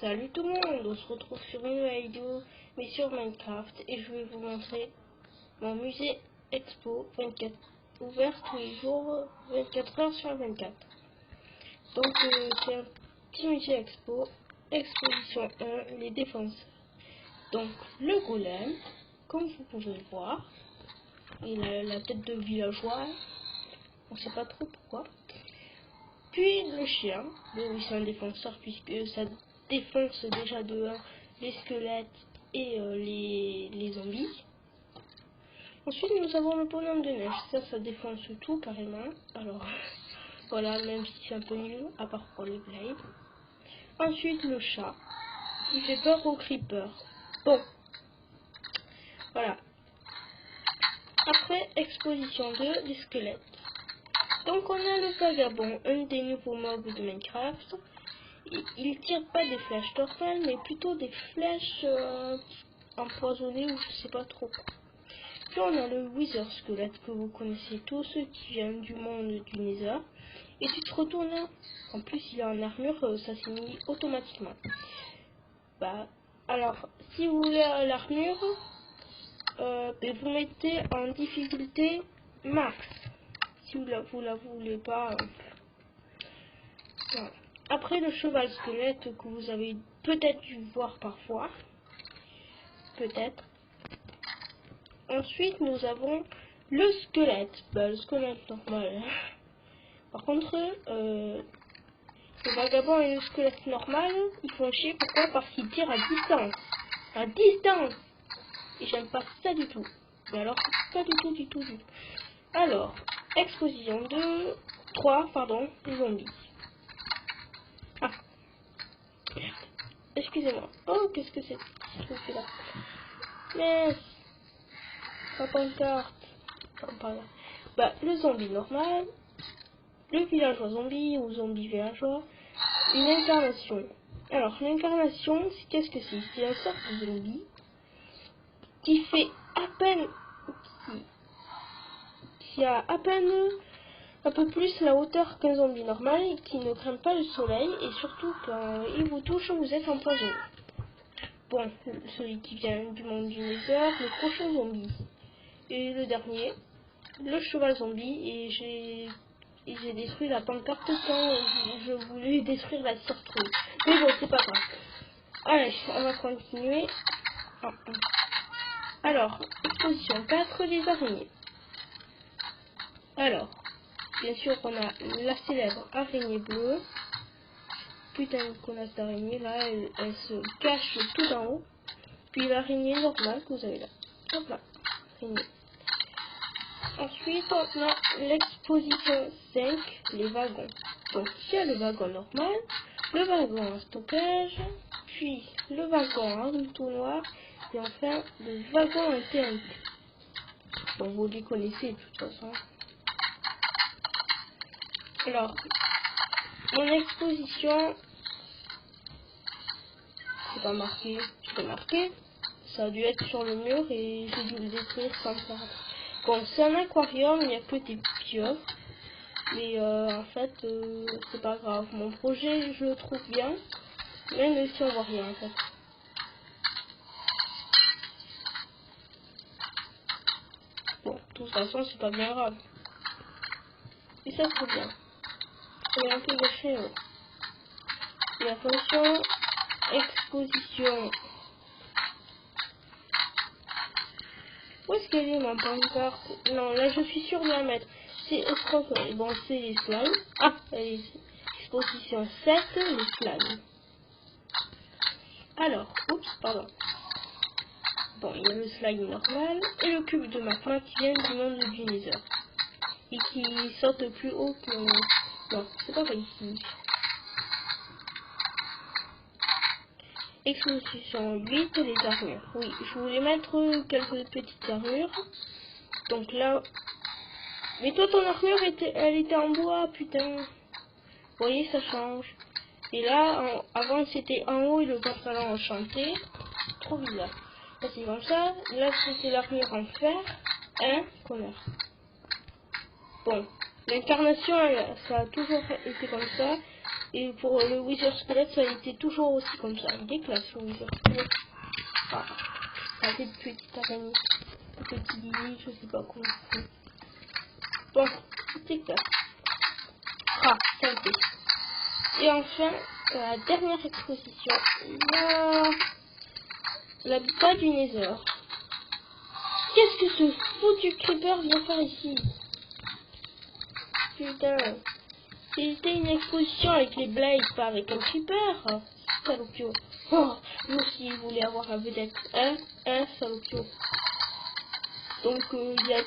Salut tout le monde, on se retrouve sur une nouvelle vidéo, mais sur Minecraft, et je vais vous montrer mon musée expo 24, ouvert tous les jours, 24 heures sur 24. Donc c'est un petit musée expo, exposition 1, les défenseurs. Donc le golem, comme vous pouvez le voir, il a la tête de villageois, on sait pas trop pourquoi. Puis le chien, oui c'est un défenseur puisque ça défonce déjà de 1 les squelettes et les zombies. Ensuite nous avons le bonhomme de neige, ça défonce tout carrément. Alors voilà, même si c'est un peu nul, à part pour les blades. Ensuite le chat, qui fait peur aux creepers. Bon, voilà. Après exposition 2, les squelettes. Donc on a le vagabond, un des nouveaux mobs de Minecraft. Il tire pas des flèches normales, mais plutôt des flèches empoisonnées ou je sais pas trop. Puis on a le Wither Squelette que vous connaissez tous, qui vient du monde du Nether. Et tu te retournes, en plus il est en armure, ça s'est mis automatiquement. Alors, si vous voulez l'armure, vous mettez en difficulté max. Si vous la voulez pas. Voilà. Après le cheval squelette que vous avez peut-être dû voir parfois. Peut-être. Ensuite nous avons le squelette. Le squelette normal. Par contre, le vagabond et le squelette normal, ils font chier. Pourquoi? Parce qu'ils tirent à distance. À distance. Et j'aime pas ça du tout. Mais alors, pas du tout. Alors, exposition 3, les zombies. Ah, merde. Excusez-moi. Oh, qu'est-ce que c'est que là? Mais, pas pancarte. Le zombie normal, le villageois zombie ou zombie villageois, une incarnation. Alors, l'incarnation, qu'est-ce que c'est? C'est un sorte de zombie qui fait à peine, qui a à peine un peu plus la hauteur qu'un zombie normal, et qui ne craint pas le soleil, et surtout quand il vous touche, vous êtes empoisonné. Bon, celui qui vient du monde du Nether, le prochain zombie. Et le dernier, le cheval zombie, et j'ai détruit la pancarte quand je voulais détruire la surprise. Mais bon, c'est pas grave. Allez, on va continuer. Alors, exposition 4, les araignées. Alors, bien sûr, on a la célèbre araignée bleue. Putain, une connasse d'araignée, là, elle se cache tout en haut. Puis l'araignée normale que vous avez là. Hop là, araignée. Ensuite, on a l'exposition 5, les wagons. Donc, il y a le wagon normal, le wagon en stockage, puis le wagon en tout noir, et enfin, le wagon en TNT. Bon, vous les connaissez de toute façon. Alors, mon exposition, c'est pas marqué, ça a dû être sur le mur et j'ai dû le détruire sans perdre. Bon, c'est un aquarium, il n'y a que des pieuvres, mais en fait, c'est pas grave. Mon projet, je le trouve bien, même si on voit rien en fait. Bon, de toute façon, c'est pas bien grave. Et ça, c'est bien. C'est un peu gâché. Et attention, exposition. Où est-ce qu'elle est ma pancarte? Non, là je suis sûre de la mettre. C'est escroquerie. Bon, c'est les slimes. Ah, elle est exposition 7, les slimes. Alors, oups, pardon. Bon, il y a le slime normal et le cube de Macron qui vient du monde du Nether. Et qui saute plus haut que... Non, c'est pas vrai ici. Exposition 8, les armures. Oui, je voulais mettre quelques petites armures. Donc là... Mais toi, ton armure, elle était en bois, putain. Vous voyez, ça change. Et là, avant, c'était en haut et le pantalon enchanté. Trop bizarre. Là, c'est comme ça. Là, c'était l'armure en fer. Hein, connard. Bon, l'incarnation, ça a toujours été comme ça. Et pour le Wither Squelette, ça a été toujours aussi comme ça. Il déclasse le Wither Squelette. Ah, avec de petites araignées, de petits lits, je sais pas comment on fait. Bon, c'est clair. Ah, ça le fait. Et enfin, la dernière exposition, l'habitat du Nether. Qu'est-ce que ce foutu creeper vient faire ici? Putain. C'était une exposition avec les blades, pas avec un creeper. Salopio. Oh, lui aussi il voulait avoir la vedette. Hein, salopio. Donc il y a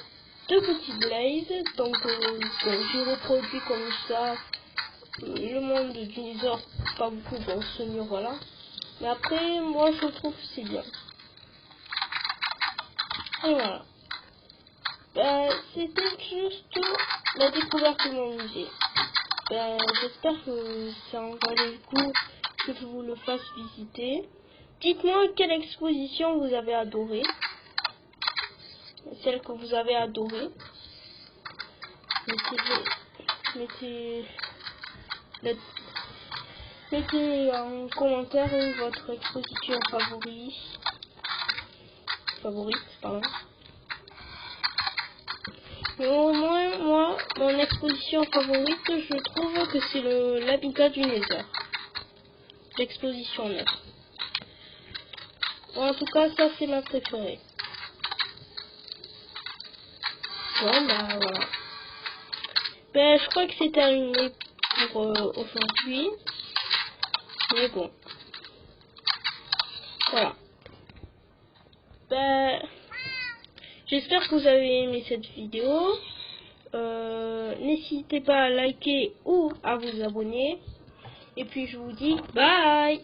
deux petits blades. Donc j'ai reproduit comme ça le monde du Nether, pas beaucoup dans ce mur, voilà. Mais après, moi je trouve que c'est bien. Et voilà. C'était juste la découverte de mon musée. J'espère que ça en valait le coup que je vous le fasse visiter. Dites-moi quelle exposition vous avez adorée. Celle que vous avez adorée. Mettez en commentaire votre exposition favorite, pardon. Mais au moins, moi, mon exposition favorite, je trouve que c'est l'habitat du Nether. L'exposition 9. Bon, en tout cas, ça c'est ma préférée. Bon, bah voilà. Je crois que c'est terminé pour aujourd'hui. Mais bon. Voilà. J'espère que vous avez aimé cette vidéo. N'hésitez pas à liker ou à vous abonner. Et puis je vous dis bye.